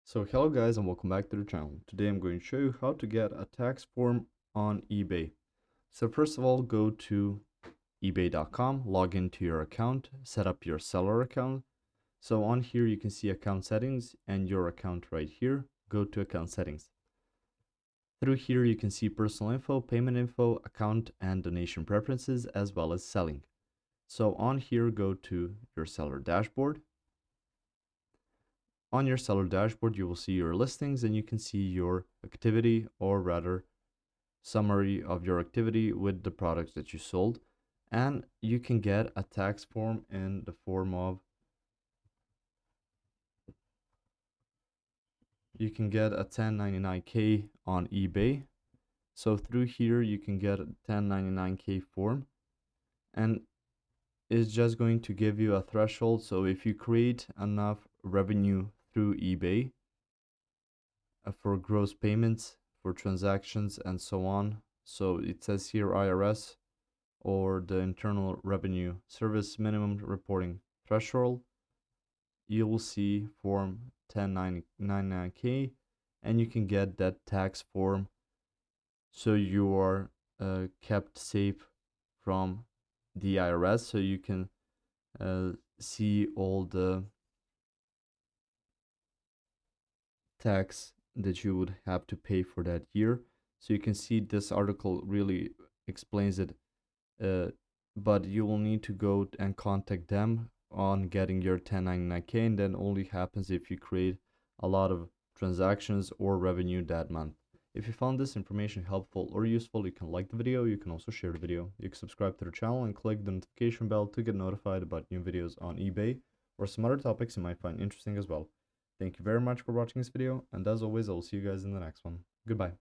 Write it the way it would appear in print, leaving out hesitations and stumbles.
So hello guys and welcome back to the channel. Today I'm going to show you how to get a tax form on eBay. So first of all, go to ebay.com, log into your account, set up your seller account. So on here you can see account settings and your account right here. Go to account settings. Through here you can see personal info, payment info, account and donation preferences, as well as selling. So on here go to your seller dashboard. On your seller dashboard, you will see your listings and you can see your activity, or rather summary of your activity with the products that you sold. And you can get a tax form in the form of, you can get a 1099K on eBay. So through here, you can get a 1099K form, and it's just going to give you a threshold. So if you create enough revenue through eBay, for gross payments, for transactions, and so on. So it says here IRS, or the Internal Revenue Service minimum reporting threshold. You will see form 1099K, and you can get that tax form so you are kept safe from the IRS, so you can see all the tax that you would have to pay for that year. So you can see this article really explains it, but you will need to go and contact them on getting your 1099K, and then only happens if you create a lot of transactions or revenue that month. If you found this information helpful or useful, you can like the video, you can also share the video, you can subscribe to the channel and click the notification bell to get notified about new videos on eBay or some other topics you might find interesting as well. Thank you very much for watching this video, and as always, I will see you guys in the next one. Goodbye.